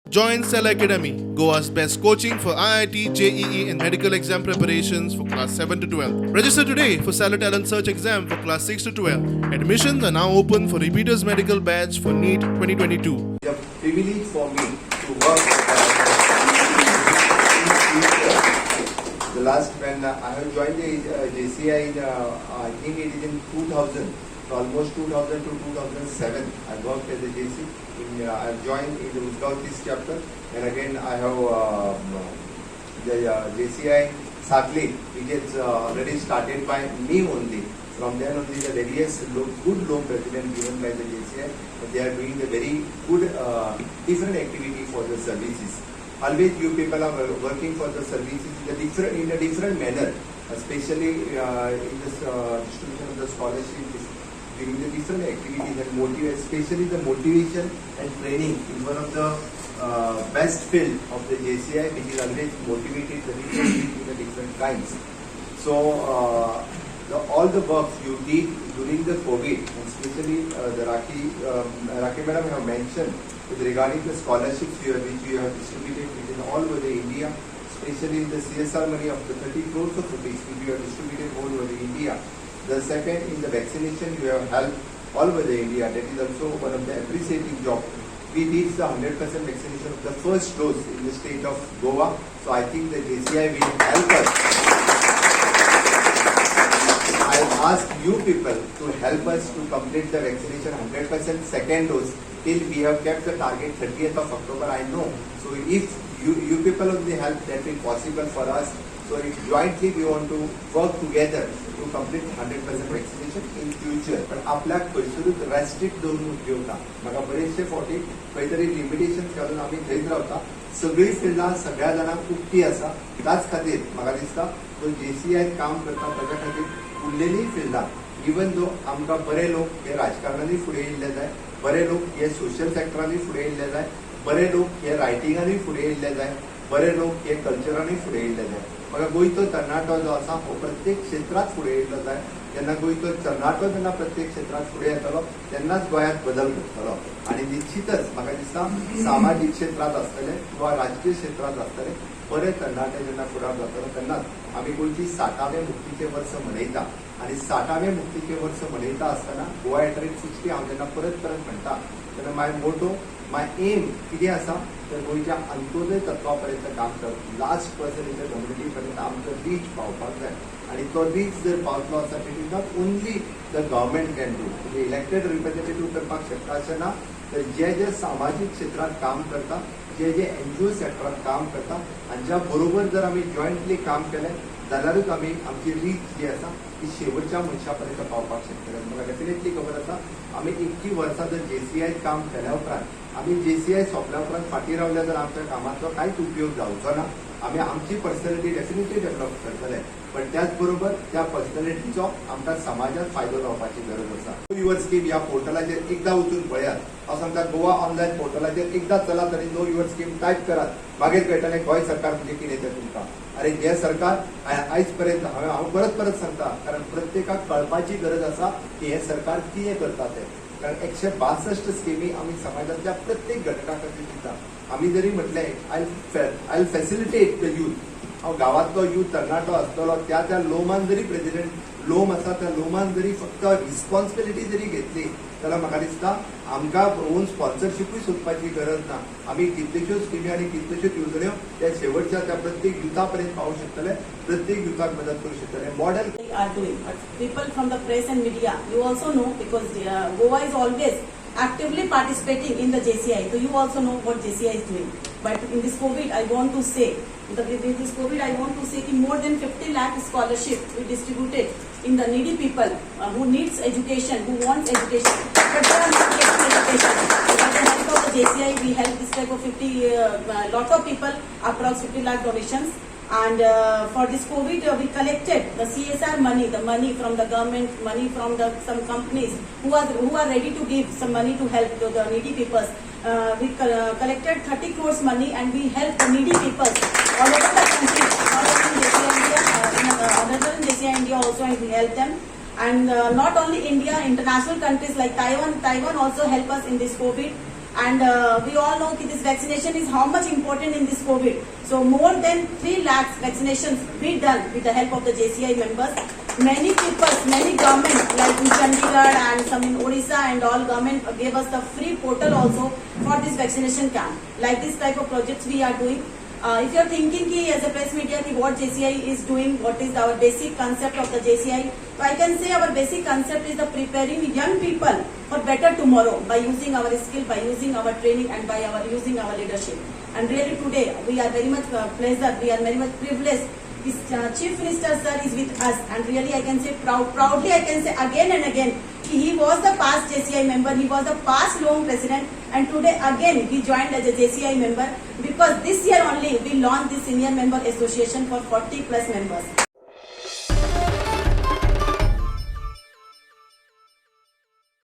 Join Cell Academy, Goa's best coaching for IIT, JEE and medical exam preparations for class 7 to 12. Register today for Cell Talent Search exam for class 6 to 12. Admissions are now open for repeaters medical batch for NEET 2022. It's a privilege for me to work the last when I have joined the JCI I think it is in 2000, almost 2000 to 2007 I worked as a JC. I joined in the Uzgaon chapter, and again I have the JCI Sakli, which is already started by me only. From then only the various good loan president given by the JCI, but they are doing a very good different activity for the services. Always you people are working for the services in a different manner, especially in this distribution of the scholarship, doing the different activities and motivate, especially the motivation and training is one of the best field of the JCI, which is always motivated the different in the different kinds. So all the works you did during the COVID, and especially the Rakhi madam have mentioned with regarding the scholarships which you have distributed within all over the India, especially the CSR money of the 30 crores of rupees which you have distributed all over the India. The second, in the vaccination, you have helped all over the India. That is also one of the appreciating job. We reached the 100% vaccination of the first dose in the state of Goa. So I think the JCI will help us. I ask you people to help us to complete the vaccination 100% second dose till we have kept the target 30th of October. I know. So if you people only help, that will be possible for us. So if jointly we want to work together to complete 100% vaccination in future. पण आपल्या खंयसरूच restrict दवरून उपयोग ना. म्हाका बरेचशे फावटी खंय तरी लिमिटेशन्स घालून आमी थंयच रावता. सगळी फिल्डां सगळ्या जाणांक उक्ती आसा. त्याच खातीर म्हाका दिसता जो JCI काम करता ताच्या खातीर उरलेली फिल्डां इवन दो आमकां बरे लोक हे राजकारणांनी फुडें येयल्ले जाय, बरे लोक हे सोशल सेक्टरांनी फुडें येयल्ले जाय, बरे लोक हे रायटिंगांनी फुडें येयल्ले जाय, बरे लोक हे कल्चरांनी फुडें येयल्ले जाय. म्हाका गोंयचो तरणाटो जो आसा हो प्रत्येक क्षेत्रात फुडें येयल्लो जाय. जेन्ना गोंयचो तरणाटो जेन्ना प्रत्येक क्षेत्रात फुडें येतलो तेन्नाच गोंयांत बदल घडटलो. आनी निश्चितच म्हाका दिसता सामाजीक क्षेत्रात आसतले किंवा राजकीय क्षेत्रात आसतले बरे तरणाटे जेन्ना फुडार जातलो तेन्नाच आमी गोंयची 60वें मुक्तीचें वर्स मनयता. आनी 60वें मुक्तीचें वर्स मनयता आसतना गोवा एट 60 हांव जेन्ना परत म्हणटा तेन्ना माय मोटो माय एम कितें आसा तर गोंयच्या अंत्योदय तत्वा पर्यंत काम करप. Last person in the community पर्यंत आमचो रीच पावपाक जाय. आनी तो रीच जर पावतलो आसा it is not only the government can do. म्हणजे इलेक्टेड रिप्रेझेंटेटिव्ह करपाक शकता अशें ना, तर जे सामाजीक क्षेत्रात काम करता, जे NGO सेक्टरात काम करता हांच्या बरोबर जर आमी जॉयंटली काम केलें जाल्यारूच आमी आमची रीच जी आसा ती शेवटच्या मनशा पर्यंत पावपाक शकतले. म्हाका डेफिनेटली खबर आसा आमी 21 वर्सां जर JCI काम केल्या उपरांत आमी JCI सोंपल्या उपरांत फाटीं रावल्या जर आमच्या कामाचो कांयच उपयोग जावचो ना. आमी आमची पर्सनॅलिटी डेफिनेटली डेव्हलप करतले, पण त्याच बरोबर त्या पर्सनॅलिटीचो आमकां समाजात फायदो जावपाची गरज आसा. नो युअर स्कीम ह्या पोर्टलाचेर एकदां वचून पळयात. हांव सांगता गोवा ऑनलायन पोर्टलाचेर एकदां चलात आनी नो युअर स्कीम टायप करात. मागीर कळटलें गोंय सरकार म्हणजे कितें तें तुमकां. अरे हे सरकार आयज पर्यंत हांव परत सांगता, कारण प्रत्येकाक कळपाची गरज आसा की हे सरकार कितें करता तें. कारण 162 स्किमी आमी समाजाच्या प्रत्येक घटका खातीर दिता. आमी जरी म्हटलें आय फॅसिलिटेट द यूथ, हांव गांवांतलो यूथ तरणाटो आसतलो त्या लोमान जरी प्रेसिडेंट लोम आसा त्या लोमान जरी फक्त रिस्पॉन्सिबिलिटी जरी घेतली जाल्यार म्हाका दिसता आमकां ओन स्पॉन्सरशीपूय सोदपाची गरज ना. आमी कितल्योश्योच स्किमी आनी कितल्योश्योच येवजण्यो त्या शेवटच्या त्या प्रत्येक युथा पर्यंत पावूंक शकतले, प्रत्येक युथाक मदत करूंक शकतले. Model are doing, but people from the press and media, you also know, because Goa is always actively participating in the JCI, so you also know what JCI is doing. But in this COVID, I want to say, more than 50 lakh scholarships we distributed in the needy people who needs education, who wants education, but they are not getting education. So with the help of the JCI, we help this type of lot of people, approx 50 lakh donations. And for this COVID, we collected the CSR money, the money from the government, money from some companies who are ready to give some money to help the needy people. We collected 30 crores money and we helped the needy people all over the country, not only in JCI India, other than JCI India also, and we helped them. And not only India, international countries like Taiwan also help us in this COVID. And we all know that this vaccination is how much important in this COVID. So more than 3 lakhs vaccinations we done with the help of the JCI members. Many people, many government like in Chandigarh and some in Odisha and all government gave us the free portal also for this vaccination camp. Like this type of projects we are doing. If you are thinking ki as a press media ki what JCI is doing, what is our basic concept of the JCI, so I can say our basic concept is the preparing young people for better tomorrow by using our skill, by using our training and by using our leadership. And really today we are very much pleasure, we are very much privileged. This Chief Minister sir is with us, and really I can say proudly I can say again and again, he was the past JCI member, he was the past loan president, and today again he joined as a JCI member, because this year only we launched the senior member association for 40+ members.